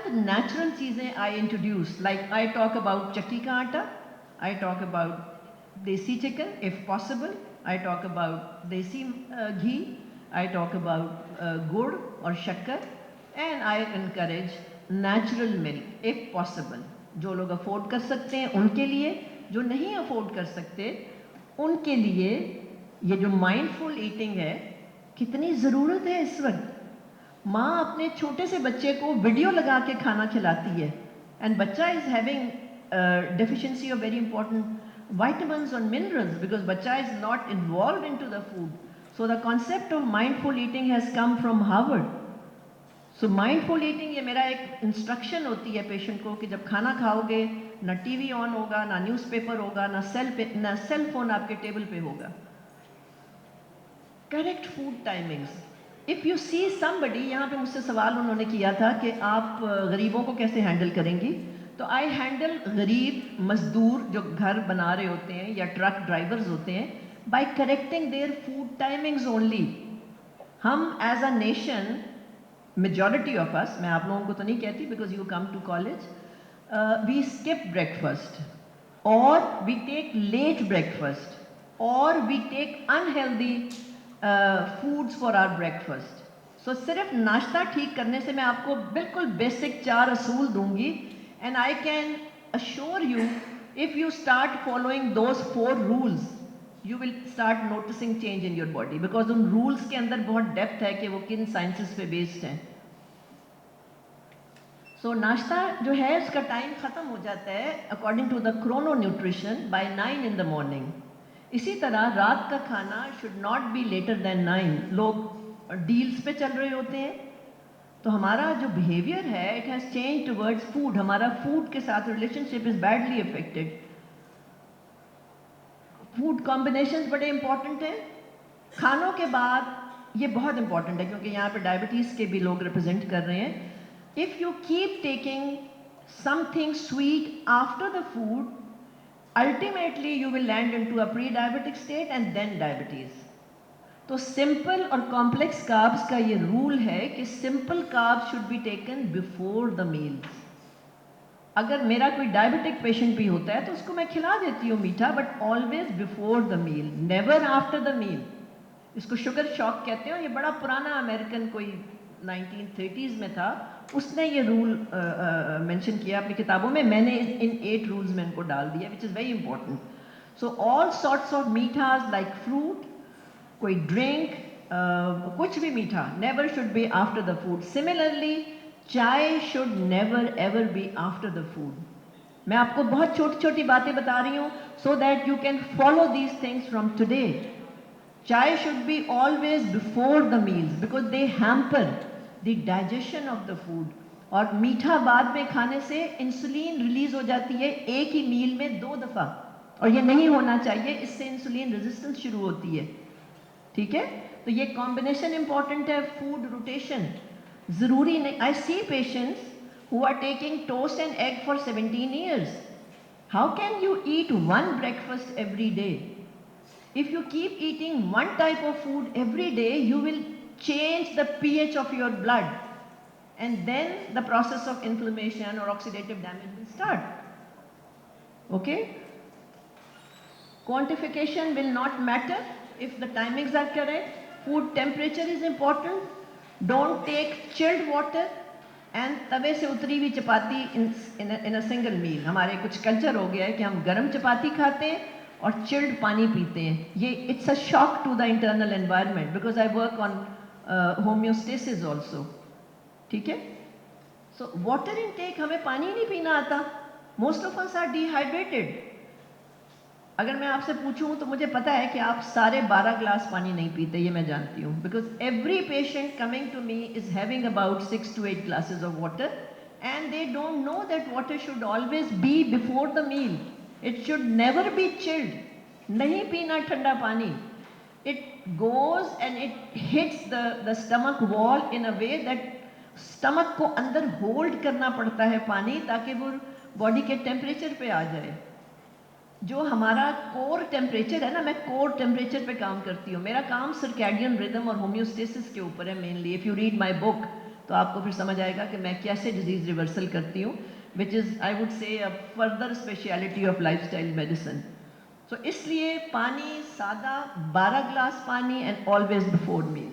चंद natural चीज़ें I introduce, like I talk about चक्की का आटा, आई टॉक अबाउट देसी chicken if possible, I talk about देसी घी, आई टॉक अबाउट गुड़ और शक्कर, and I encourage natural milk if possible. जो लोग अफोर्ड कर सकते हैं उनके लिए, जो नहीं अफोर्ड कर सकते उनके लिए ये जो माइंडफुल ईटिंग है कितनी ज़रूरत है इस वक्त। माँ अपने छोटे से बच्चे को वीडियो लगा के खाना खिलाती है, एंड बच्चा is having deficiency of very important vitamins or minerals because bacha is not involved into the food. So the concept of mindful eating has come from Harvard. So mindful eating ये मेरा एक instruction होती है patient को कि जब खाना खाओगे ना टीवी ऑन होगा, ना न्यूज़पेपर होगा, ना सेल फोन आपके टेबल पे होगा। Correct food timings. If you see somebody, यहाँ पे मुझसे सवाल उन्होंने किया था कि आप गरीबों को कैसे हैंडल करेंगी, तो आई हैंडल गरीब मजदूर जो घर बना रहे होते हैं या ट्रक ड्राइवर्स होते हैं by correcting their food timings only. हम as a nation, majority of us, मैं आप लोगों को तो नहीं कहती because you come to college, we skip breakfast और वी टेक लेट ब्रेकफास्ट और we take unhealthy foods for our breakfast. So सिर्फ नाश्ता ठीक करने से मैं आपको बिल्कुल बेसिक 4 असूल दूंगी, and I can assure you if you start following those 4 rules you will start noticing change in your body, because उन रूल्स के अंदर बहुत डेप्थ है कि वो किन साइंसेस पे बेस्ड हैं। सो नाश्ता जो है उसका टाइम ख़त्म हो जाता है according to the chrono nutrition by 9 in the morning. इसी तरह रात का खाना should not be later then 9। लोग डील्स पे चल रहे होते हैं, तो हमारा जो बिहेवियर है it has change towards food, हमारा फूड के साथ relationship is badly affected. Food combinations बड़े इंपॉर्टेंट हैं। खानों के बाद ये बहुत इंपॉर्टेंट है क्योंकि यहाँ पे डायबिटीज़ के भी लोग रिप्रेजेंट कर रहे हैं। If you keep taking something sweet after the food, ultimately you will land into a pre diabetic state and then diabetes. तो सिंपल और कॉम्प्लेक्स कार्ब्स का ये रूल है कि simple carbs should be taken before the meals. अगर मेरा कोई diabetic patient भी होता है तो उसको मैं खिला देती हूँ मीठा, but always before the meal, never after the meal. इसको शुगर शॉक कहते हैं, ये बड़ा पुराना अमेरिकन कोई 1930s में था, उसने ये रूल मेंशन किया अपनी किताबों में। मैंने इन 8 रूल्स में इनको डाल दिया which is very important. So all sorts of मीठास लाइक फ्रूट, कोई ड्रिंक, कुछ भी मीठा never should be after the food. Similarly chai should never ever be after the food. मैं आपको बहुत छोटी छोटी बातें बता रही हूँ so that you can follow these things from today. Chai should be always before the meals because they hamper the digestion of the food. और मीठा बाद में खाने से इंसुलिन रिलीज हो जाती है एक ही मील में 2 दफ़ा, और ये नहीं होना चाहिए, इससे इंसुलिन रेजिस्टेंस शुरू होती है। ठीक है, तो ये कॉम्बिनेशन इंपॉर्टेंट है। फूड रोटेशन ज़रूरी नहीं। I see patients who are taking toast and egg for 17 years. How can you eat 1 breakfast every day? If you keep eating one type of food every day, you will change the pH of your blood, and then the process of inflammation or oxidative damage will start. Okay? Quantification will not matter if the timings are correct. Food temperature is important. Don't take chilled water and तवे से उतरी हुई चपाती in a single meal. हमारे कुछ culture हो गया है कि हम गर्म चपाती खाते हैं और चिल्ड पानी पीते हैं। ये it's a shock to the internal environment because I work on homeostasis also. ठीक है, सो वाटर इनटेक, हमें पानी नहीं पीना आता। Most of us are dehydrated. अगर मैं आपसे पूछूं तो मुझे पता है कि आप सारे 12 ग्लास पानी नहीं पीते, ये मैं जानती हूँ, because every patient coming to me is having about 6 to 8 glasses of water and they don't know that water should always be before the meal. It should never be chilled. नहीं पीना ठंडा पानी। It goes and it hits the stomach wall in a way that stomach को अंदर hold करना पड़ता है पानी ताकि वो बॉडी के टेम्परेचर पे आ जाए। जो हमारा कोर टेम्परेचर है ना, मैं कोर टेम्परेचर पे काम करती हूँ। मेरा काम सर्कैडियन रिदम और होम्योस्टेसिस के ऊपर है mainly. If you read my book तो आपको फिर समझ आएगा कि मैं कैसे डिजीज़ रिवर्सल करती हूँ, which is I would say a further speciality of lifestyle medicine. So इसलिए पानी सादा 12 ग्लास पानी एंड ऑलवेज बिफोर मील।